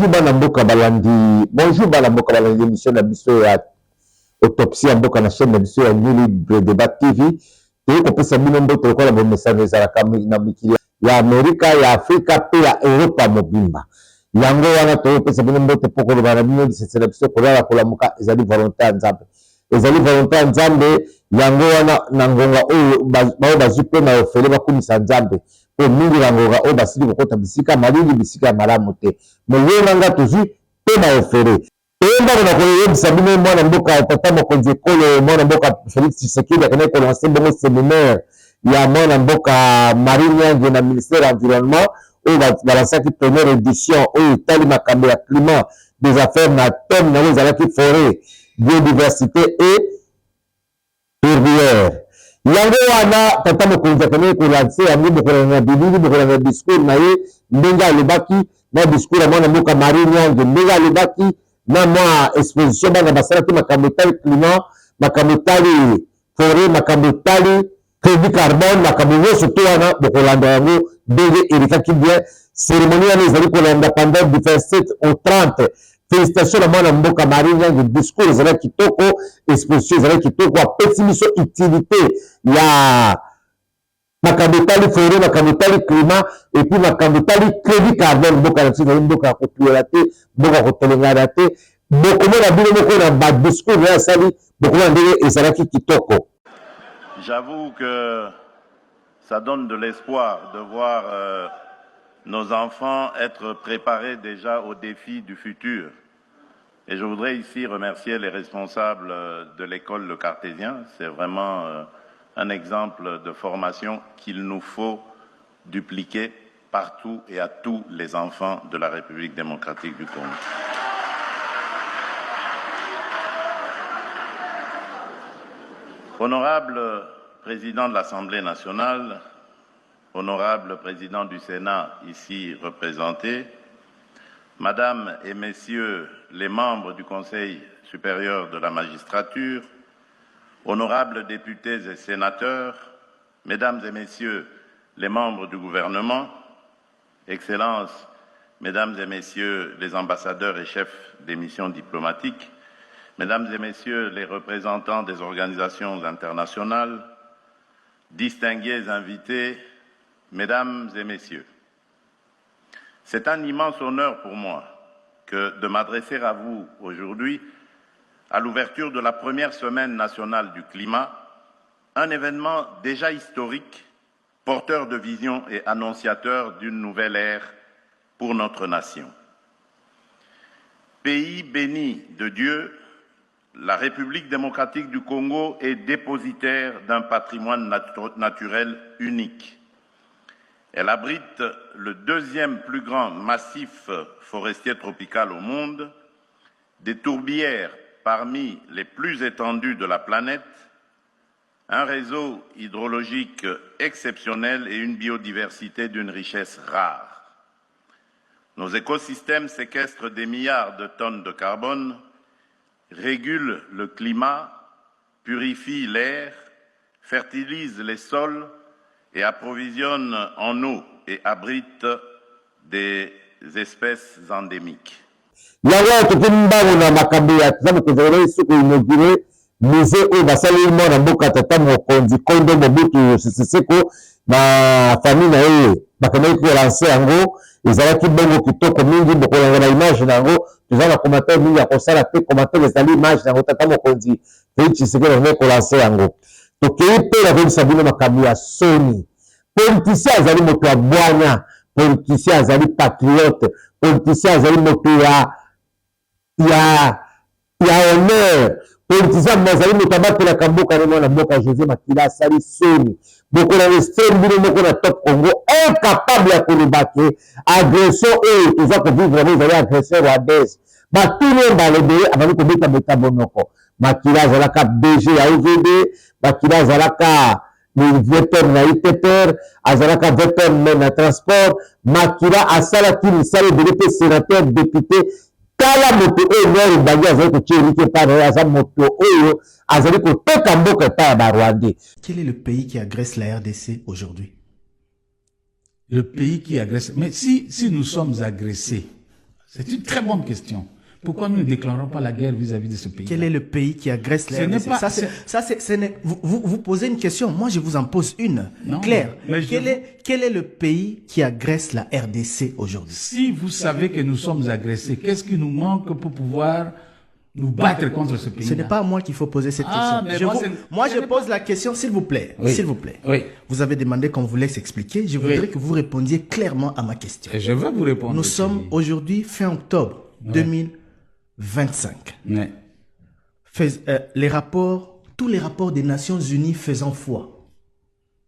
Bonjour Banamboka Balandi. Bonjour Banamboka Balandi, émission de biso ya autopsie ya mboka na chaîne de biso ya New Libre Débat TV. Et qu'on peut s'amener mboka to kola bon message za la na mikili ya Amerika, ya Afrika pe ya Europa mobimba. Yango wana to peut s'amener mboka poko le banabino de cette biso kola kola muka ezali volontaire nzambe. Ezali volontaire nzambe yango wana nangonga oyo ba bazupe na ofele bakumisa nzambe. Pour mingi nangonga oyo basili kokota bisika malili bisika malamu te. Mais nanga toujours pe na ofele. Et ndako na koyebisa bino mwana mboka tata mokonzi ekolo mwana mboka Félix Tshisekedi akende kolancer bongo séminaire ya mwana mboka Marie Nyange na ministère de l'environnement oyo balansaki première édition oyo etali makambo ya climat des affaires na thème nango ezalaki forêt biodiversité et herbière. Yango wana tata mokonzi akende kolancer yango bokolanga bilili bokolanga discours na ye ndenge alobaki na discours ya mwana mboka Marie Nyange ndenge alobaki na moi exposition bana basala ki makambo etali climat makambo etali forêt makambo etali crédit carbone makambo nyonso to wana bokolanda yango ndenge elekaki bien cérémonie wana ezali kolanda pendant du 27 au 30. Félicitations na mwana mboka Marie Nyange discours ezali kitoko exposition ezali kitoko apesi biso utilité ya makambo etali forêt makambo etali climat et puis makambo etali crédit carbone mboka na tino mboka ya kotuela te mboka ya kotolengana te bokomona bino moko na badiscours na asali bokomona ndenge ezalaki kitoko. J'avoue que ça donne de l'espoir de voir nos enfants être préparés déjà aux défis du futur. Et je voudrais ici remercier les responsables de l'école Le Cartésien. C'est vraiment un exemple de formation qu'il nous faut dupliquer partout et à tous les enfants de la République démocratique du Congo. Honorable président de l'Assemblée nationale, honorable président du Sénat ici représenté, Madame et Messieurs les membres du Conseil supérieur de la magistrature, honorables députés et sénateurs, Mesdames et Messieurs les membres du gouvernement, Excellences, Mesdames et Messieurs les ambassadeurs et chefs des missions diplomatiques, Mesdames et Messieurs les représentants des organisations internationales, distingués invités, Mesdames et Messieurs, c'est un immense honneur pour moi de m'adresser à vous aujourd'hui à l'ouverture de la première semaine nationale du climat, un événement déjà historique, porteur de vision et annonciateur d'une nouvelle ère pour notre nation. Pays béni de Dieu, la République démocratique du Congo est dépositaire d'un patrimoine naturel unique. Elle abrite le deuxième plus grand massif forestier tropical au monde, des tourbières parmi les plus étendues de la planète, un réseau hydrologique exceptionnel et une biodiversité d'une richesse rare. Nos écosystèmes séquestrent des milliards de tonnes de carbone, régulent le climat, purifient l'air, fertilisent les sols et approvisionnent en eau et abritent des espèces endémiques. Yawa tukimbango na makambo ya tzamu kozela isuku inogire musée oyo basali mwana mboka tata mokonzi Kondo Mobutu Sese Seko na famille na ye bakendaki kolancer yango ezalaki bongo kitoko mingi bokolanga na image nango toza na commentaire mingi ya kosala te commentaire ezali image nango tata mokonzi Félix Tshisekedi akendaki kolancer yango tokei mpe nakoyebisa bino makambo ya soni politicien azali moto ya bwana politicien azali patriote politicien azali moto ya honneur politicien azali moto abatelaka mboka ne mwana mboka José Makila asali soni bokola extrême bino moko na top Congo incapable ya koloba ke agression oyo toza kovivre yango ezali agression rwandaise batuni balobeye abali kobeta bonoko Makila azalaka DG ya OVD Makila azalaka vecteur na ITPR azalaka vecteur na transport Makila asalaki misala ebele mpe sénateur député tala moto oyo nori bangi azali kotielike pana aza moto oyo azali koteka mboka epai ya barwandais. Quel est le pays qui agresse la RDC aujourd'hui? Le pays qui agresse. Mais si nous sommes agressés, C'est une très bonne question. Pourquoi nous ne déclarons pas la guerre vis-à-vis de ce pays? Quel est le pays qui agresse la RDC? Vous posez une question, moi je vous en pose une. Non, Claire, mais quel est le pays qui agresse la RDC aujourd'hui? Si vous savez que nous sommes agressés, qu'est-ce qui nous manque pour pouvoir nous battre contre ce pays? Ce n'est pas à moi qu'il faut poser cette question. Moi, je pose la question, s'il vous plaît. Oui. S'il vous plaît. Oui. Vous avez demandé qu'on vous laisse expliquer. Je voudrais que vous répondiez clairement à ma question. Et je vais vous répondre. Nous sommes aujourd'hui fin octobre 2025. Ouais. Tous les rapports des Nations Unies faisant foi.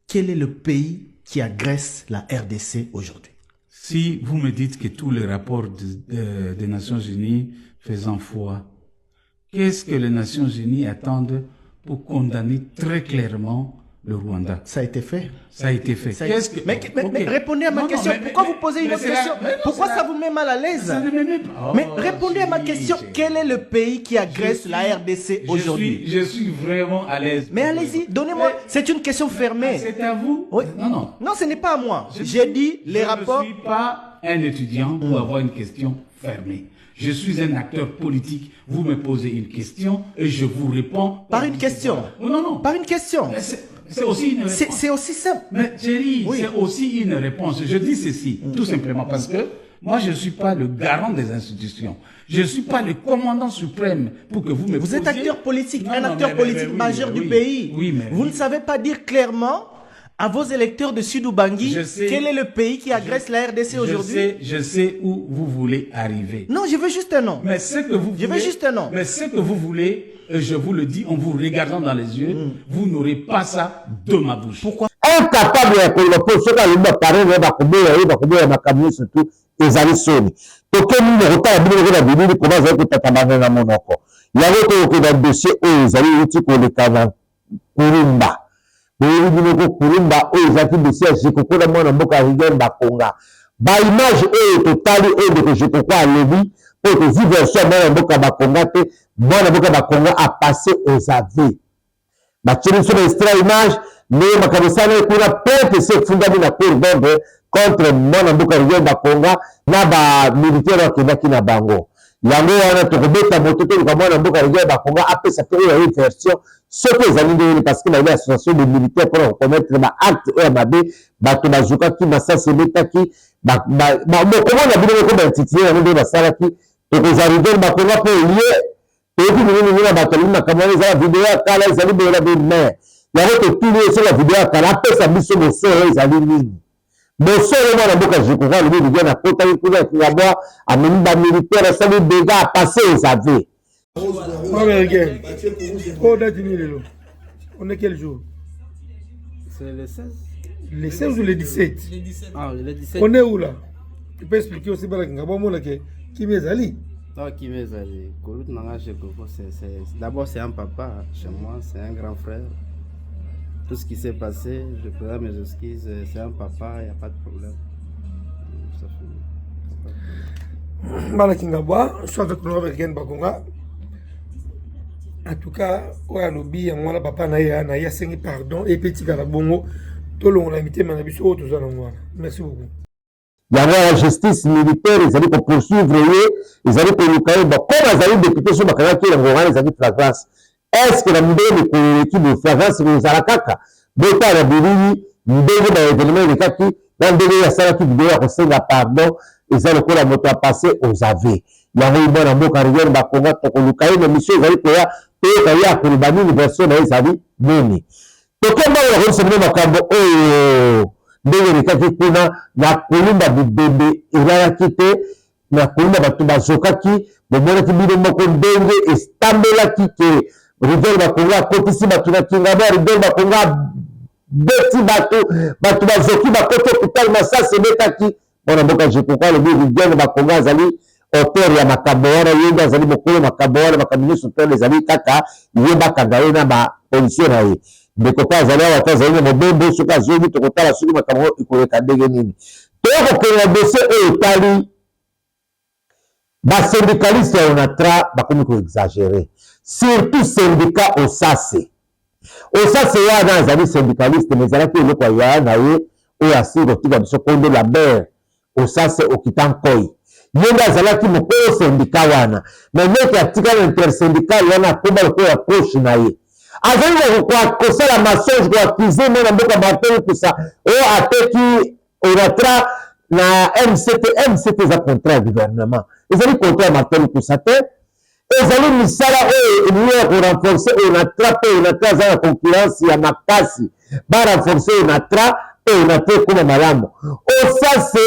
Quel est le pays qui agresse la RDC aujourd'hui? Si vous me dites que tous les rapports des Nations Unies faisant foi, qu'est-ce que les Nations Unies attendent pour condamner très clairement le Rwanda? Ça a été fait. Ça a été fait. Mais répondez à ma question. Pourquoi vous posez une autre question? Pourquoi ça vous met mal à l'aise? Ça ne me met pas. Mais répondez à ma question. Quel est le pays qui agresse la RDC aujourd'hui? Je suis vraiment à l'aise. Mais allez-y, donnez-moi. C'est une question fermée. C'est à vous? Oui. Non. Non, ce n'est pas à moi. J'ai dit les rapports. Je ne suis pas un étudiant pour avoir une question fermée. Je suis un acteur politique. Vous me posez une question et je vous réponds. Par une question. Non. Par une question. C'est aussi une réponse. C'est aussi simple. Mais Thierry, c'est aussi une réponse. Je dis ceci, tout simplement parce que moi, je ne suis pas le garant des institutions. Je ne suis pas le commandant suprême pour que vous me posiez... Vous êtes acteur politique, un acteur politique majeur du pays. Oui, mais vous ne savez pas dire clairement à vos électeurs de Sud-Ubangi quel est le pays qui agresse la RDC aujourd'hui. Je sais où vous voulez arriver. Non, je veux juste un nom. Mais ce que vous voulez, je veux juste un nom. Mais ce que vous voulez, je vous le dis en vous regardant dans les yeux, vous n'aurez pas ça de ma bouche. Pourquoi? Incapable ya kolopo soka lumba parole ba kuboya makamyo surtout ezali soni. Toke ni rota ya bino na bibili ko baza ko tatabana na monoko. Yawe ko da dossier o ezali uti ko le kana kurumba. Bino bino ko kurumba o ezali dossier jikoko na mwana mboka Rigel Bakonga. Ba image o totali o de ko jikoko a lebi pour que vous version mwana mboka Bakonga te mwana mboka Bakonga a passé aux aveux. Ba tiri sur extra image mais makamesana kuna pepe se fundami na cour d'ordre contre mwana mboka Rigel Bakonga na ba militaire wakendaki na bango yango wana tokobeta moto to ka mwana mboka Rigel Bakonga apesa te ya version soki ezali ndenge parce que na ile association de militaires pour reconnaître ba acte ya mabe bato bazukaki masasi ebetaki bokomona bino ko baintitulé yango nde basalaki tokoza Rigel Bakonga mpo ye toyoki mingi na bato alingi makambo wana ezala video ya kala ezali boyola be maire yango totuli ese la video ya kala apesa biso mosolo ezali nini mosolo mwana mboka jikoka alobi ligia na kotaki kuna ya kingabwa amemi bamilitaire asali dega apase aux aveux. On est quel jour? C'est le 16. Le 16 ou le 17? Ah, le 17. On est où là? Tu peux expliquer aussi par Kingabwa qui m'est allé? Non, qui m'est allé. D'abord, c'est un papa chez moi, c'est un grand frère. Tout ce qui s'est passé, je présente mes excuses, c'est un papa, il n'y a pas de problème. Ça fait... Mala Kingabwa, je suis avec le Rigel Bakonga. En tout cas, ouais, lobi, moi, papa na ya sengi pardon et petit Karabongo, tout le monde a invité Manabiso, tout ça. Merci beaucoup. Il y a la justice militaire, ils allaient poursuivre, ils allaient pour nous cailler. Comme ils allaient députés sur Bakana qui est les avis flagrance. Est-ce que la mbele qui de flagrance nous a la caca? Bota la biri, mbele dans l'événement de kaki, dans le ya sala qui vidéo à conseiller la pardon, ils allaient pour la moto à passer aux aveux. Il y a eu bon amour carrière Bakonga, pour nous cailler, mais monsieur, ils allaient pour ya, payer à pour le bani, une version dans les avis, nini. Donc, comment on a reçu le makambo, ndenge elekaki kuna na kolumba bibembe ezalaki te na kolumba bato bazokaki bomonaki bino moko ndenge estambelaki ke Rigel Bakonga akotisi bato na Kingabwa Rigel Bakonga beti bato bazoki bakoti hôpital masasi ebetaki mwana mboka jikoka alobi Rigel Bakonga azali auteur ya makambo wana ye azali mokolo makambo wana makambo nyonso tolo ezali kaka ye bakanga ye na bapolisier na ye ndeko mpe azali awa te azali na mobembo soki azongi tokotala soki makambo ekoleka ndenge nini tokokenga dossier oyo etali basyndicaliste ya onatra bakomi koexagere surtout syndicat osase wana azali syndicaliste mais ezalaki eloko ya na ye oyo asili kotika biso konde la mer osase okita nkoi ye nde azalaki mokolo syndicat wana mais ndenge atika na intersyndical wana akóma lokola poche na ye azali kosala mensonge koakize mwana mboka Martin Lukusa oyo ateki ONATRA na MCT eza contrat ya gouvernement ezali contrat ya Martin Lukusa te ezali misala oyo elingi ya korenforce ONATRA mpe ONATRA aza na concurrence ya makasi barenforce ONATRA mpe ONATRA ekoma malamu osase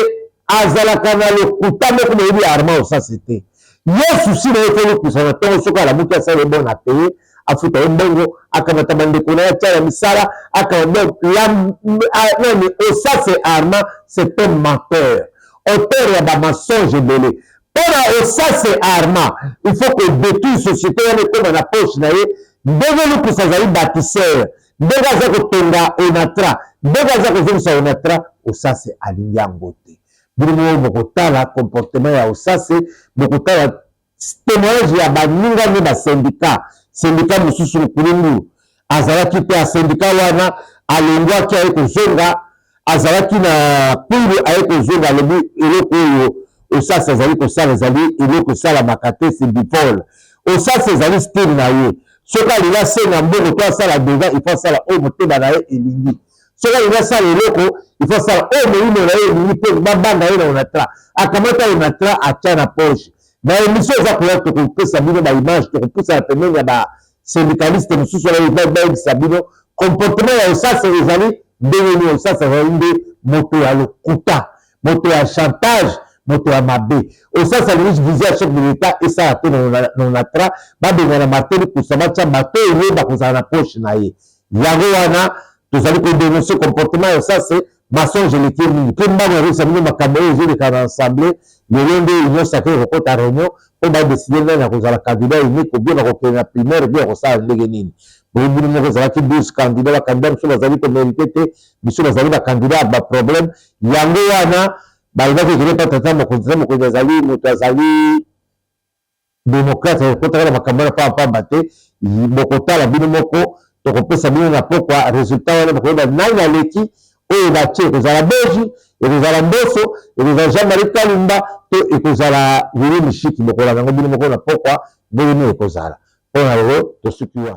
azalaka na lokuta moko boyebi ya Armand osase te ye susi na ye te Lukusa na ntongo soki alamuki asala ye bona paye afuta ye mbongo akamata bandeko na ye atia ya misala nani osase Armand c'est un menteur auteur ya bamensonge ebele mpona osase Armand il faut que détruire société wana ekoma na poche na ye ndenge Lukusa azali bâtisseur ndenge aza kotonga ONATRA ndenge aza kozongisa ONATRA osase alingi yango te bino bokotala comportement ya osase bokotala témoignage ya baningani basyndicat mosusu lokulungu azalaki mpe asyndicat wana alongwaki aye kozonga azalaki na kwilu aye kozonga alobi eloko oyo osase azali kosala ezali eloko esalamaka te c'est bipole osase ezali style na ye soki alingi asenga mbongo to asala dega il faut asala oyo motema na ye elingi soki alingi asala eloko il faut asala oyo moyino na ye elingi mpe babanga ye na ONATRA akamata ONATRA atia na poche na émission eza koya tokopesa bino baimage tokopesa na pembeni ya basyndicaliste mosusu wana bayebisa bino comportement ya osase ezali ndenge nini osase ezali nde moto ya lokuta moto ya chantage moto ya mabe osase alingi viser ya chef de l'état esala te na ONATRA babenga na Martin Lukusa batia bato oyo bakozala na poche na ye yango wana tozali kodénoncer comportement ya osase masonge eleki mingi mpe mbango yakoyisa bino makambo oyo ezoleka na assemblée lelo nde union sacré kokota réunion mpo badeside nani akozala candidat unique obie bakokende na primaire bie akosala ndenge nini boye bino moko ezalaki 12 candidat bacandidat biso bazali komérite te biso bazali bacandidat ya baproblème yango wana balobaki ekende mpa tata mokonzi azali moto azali démocrate akotaka na makambo wana pambapamba te bokotala bino moko tokopesa bino na pokwa résultat wana bakoyeba nani aleki oyo batie ekozala Boji ekozala Mboso ekozala Jean-Marie Kalumba to ekozala Willy Mishiki bokolanda yango bino moko na pokwa boyini ekozala mpona lelo tosuki wana